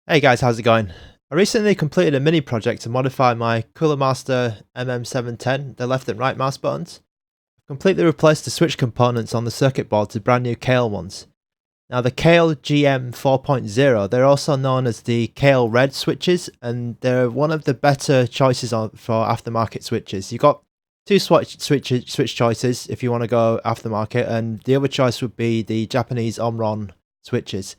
Hey guys, how's it going? I recently completed a mini project to modify my Cooler Master MM710, the left and right mouse buttons. I've completely replaced the switch components on the circuit board to brand new Kailh ones. Now the Kailh GM 4.0, they're also known as the Kailh Red switches, and they're one of the better choices for aftermarket switches. You've got two switch choices if you want to go aftermarket, and the other choice would be the Japanese Omron switches.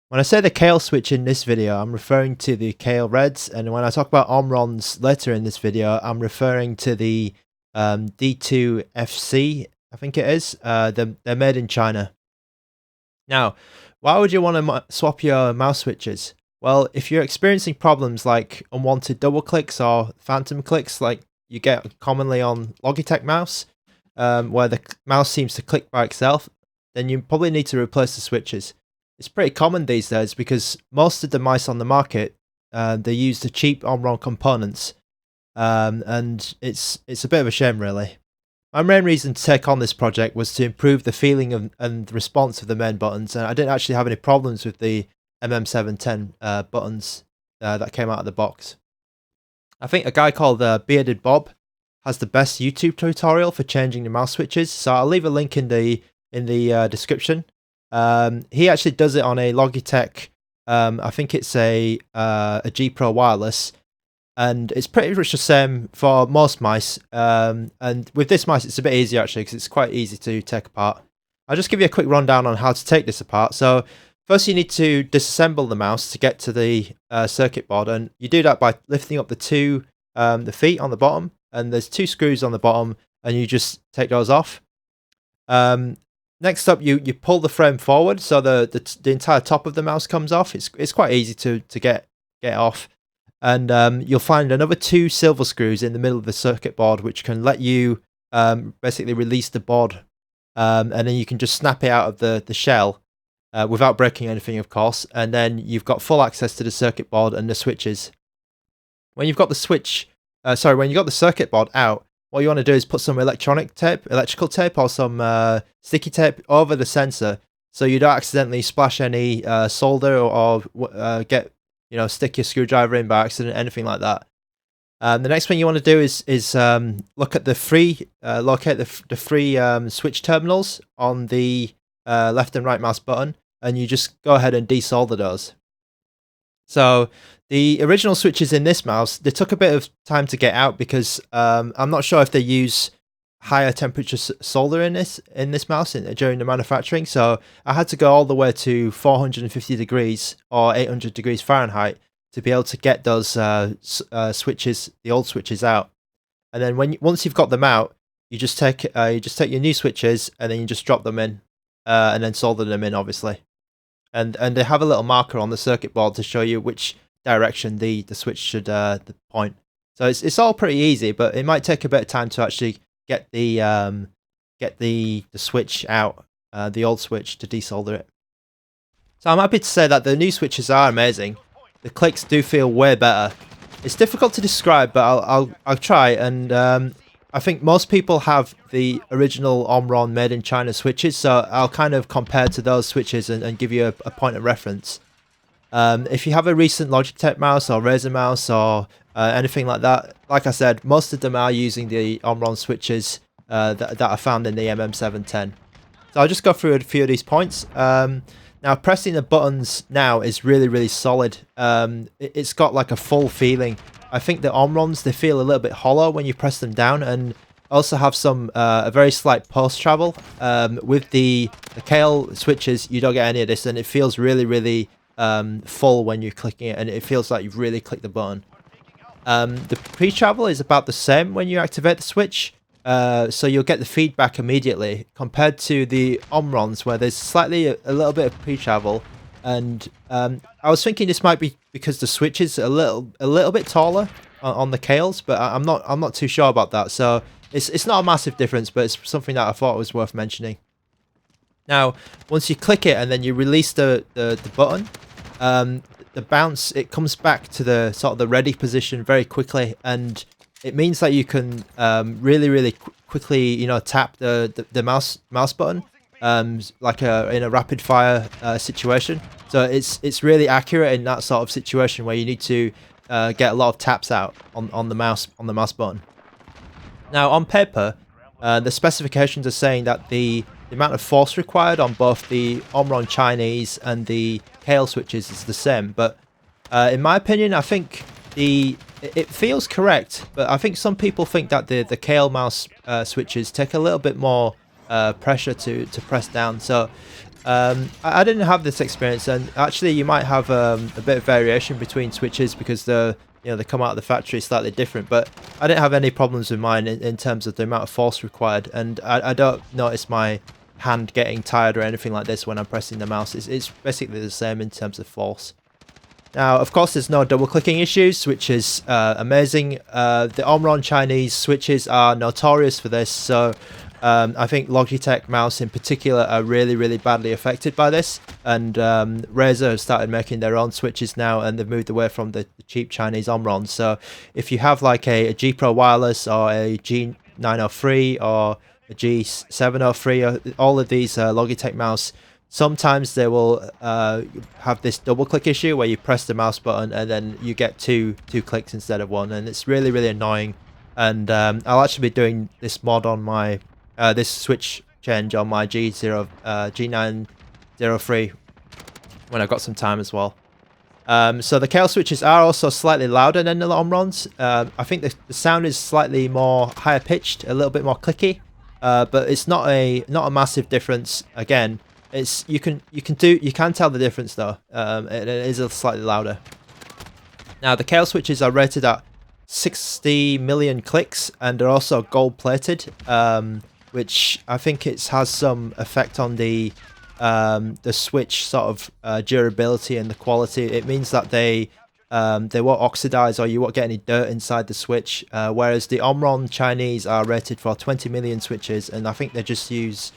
When I say the Kailh switch in this video, I'm referring to the Kailh Reds, and when I talk about Omrons later in this video, I'm referring to the D2FC, I think it is. They're made in China. Now, why would you want to swap your mouse switches? Well, if you're experiencing problems like unwanted double clicks or phantom clicks like you get commonly on Logitech mouse, where the mouse seems to click by itself, then you probably need to replace the switches. It's pretty common these days because most of the mice on the market, they use the cheap Omron components, and it's a bit of a shame really. My main reason to take on this project was to improve the feeling and the response of the main buttons, and I didn't actually have any problems with the MM710 buttons that came out of the box. I think a guy called Beardedbob has the best YouTube tutorial for changing the mouse switches, so I'll leave a link in the description. He actually does it on a Logitech, I think it's a G Pro wireless, and it's pretty much the same for most mice, and with this mice it's a bit easier actually because it's quite easy to take apart. I'll just give you a quick rundown on how to take this apart. So first you need to disassemble the mouse to get to the circuit board, and you do that by lifting up the feet on the bottom, and there's two screws on the bottom, and you just take those off. Next up, you pull the frame forward so the entire top of the mouse comes off. It's quite easy to get off, and you'll find another two silver screws in the middle of the circuit board, which can let you basically release the board, and then you can just snap it out of the shell without breaking anything, of course. And then you've got full access to the circuit board and the switches. When you've got the circuit board out, what you want to do is put some electrical tape or some sticky tape over the sensor so you don't accidentally splash any solder or stick your screwdriver in by accident, anything like that. The next thing you want to do is look at locate the three switch terminals on the left and right mouse button, and you just go ahead and desolder those. So the original switches in this mouse, they took a bit of time to get out because I'm not sure if they use higher temperature solder in this mouse during the manufacturing. So I had to go all the way to 450 degrees or 800 degrees Fahrenheit to be able to get those switches, the old switches, out. And then once you've got them out, you just take your new switches and then you just drop them in, and then solder them in, obviously. And they have a little marker on the circuit board to show you which direction the switch should point. So it's all pretty easy, but it might take a bit of time to actually get the switch out, the old switch, to desolder it. So I'm happy to say that the new switches are amazing. The clicks do feel way better. It's difficult to describe, but I'll try. And I think most people have the original Omron made in China switches, so I'll kind of compare to those switches and give you a point of reference. If you have a recent Logitech mouse or Razer mouse or anything like that, like I said, most of them are using the Omron switches that are found in the MM710. So I'll just go through a few of these points. Now, pressing the buttons now is really, really solid. It's got like a full feeling. I think the Omrons, they feel a little bit hollow when you press them down, and also have some a very slight post travel. With the Kailh switches, you don't get any of this, and it feels really, really full when you're clicking it, and it feels like you've really clicked the button. The pre-travel is about the same when you activate the switch, so you'll get the feedback immediately, compared to the Omrons where there's a little bit of pre-travel. And I was thinking this might be because the switch is a little bit taller on the Kailhs, but I'm not too sure about that. So it's not a massive difference, but it's something that I thought was worth mentioning. Now, once you click it and then you release the button, the bounce, it comes back to the sort of the ready position very quickly, and it means that you can really quickly tap the mouse button like in a rapid fire situation. So it's really accurate in that sort of situation where you need to get a lot of taps out on the mouse button. Now on paper, the specifications are saying that the amount of force required on both the Omron Chinese and the Kailh switches is the same, but in my opinion, I think it feels correct, but I think some people think that the Kailh mouse switches take a little bit more pressure to press down. So I didn't have this experience, and actually you might have a bit of variation between switches because they come out of the factory slightly different, but I didn't have any problems with mine in terms of the amount of force required, and I don't notice my hand getting tired or anything like this when I'm pressing the mouse. It's basically the same in terms of force. Now, of course, there's no double clicking issues, which is amazing. The Omron Chinese switches are notorious for this, so I think Logitech mouse in particular are really badly affected by this, and Razer have started making their own switches now, and they've moved away from the cheap Chinese Omron. So if you have like a G Pro wireless or a G903 or a G703, all of these Logitech mouse, sometimes they will have this double click issue where you press the mouse button and then you get two clicks instead of one, and it's really annoying. And I'll actually be doing this mod on my this switch change on my G903 when I've got some time as well. So the Kailh switches are also slightly louder than the Omrons. I think the sound is slightly more higher pitched, a little bit more clicky, but it's not a massive difference. Again, you can tell the difference though. It is a slightly louder. Now the Kailh switches are rated at 60 million clicks, and they're also gold plated, which I think it has some effect on the switch sort of durability and the quality. It means that they won't oxidize or you won't get any dirt inside the switch, whereas the Omron Chinese are rated for 20 million switches, and I think they just use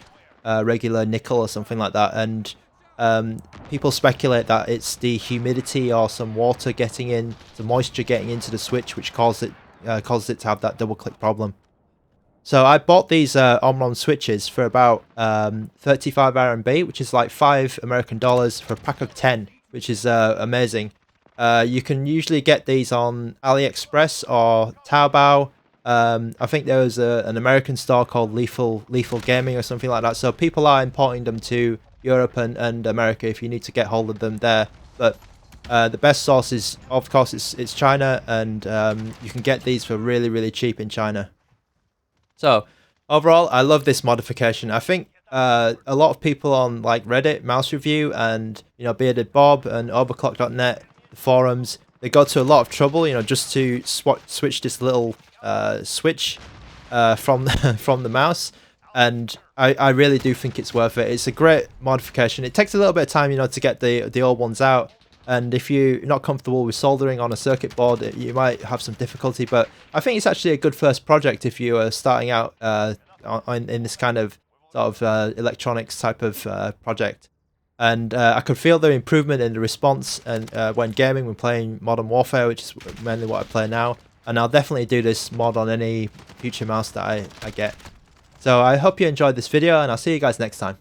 regular nickel or something like that. And people speculate that it's the humidity or some water getting in, some moisture getting into the switch, which causes it to have that double click problem. So I bought these Omron switches for about 35 RMB, which is like $5 for a pack of 10, which is amazing. You can usually get these on AliExpress or Taobao. I think there was an American store called Lethal Gaming or something like that. So people are importing them to Europe and America if you need to get hold of them there. But the best source is, of course, it's China, and you can get these for really cheap in China. So overall, I love this modification. I think a lot of people on like Reddit, Mouse Review, and Beardedbob and Overclock.net forums, they go to a lot of trouble, just to switch this little switch from the mouse, and I really do think it's worth it. It's a great modification. It takes a little bit of time, to get the old ones out. And if you're not comfortable with soldering on a circuit board, you might have some difficulty. But I think it's actually a good first project if you are starting out in this kind of sort of electronics type of project. And I could feel the improvement in the response and when gaming, when playing Modern Warfare, which is mainly what I play now. And I'll definitely do this mod on any future mouse that I get. So I hope you enjoyed this video, and I'll see you guys next time.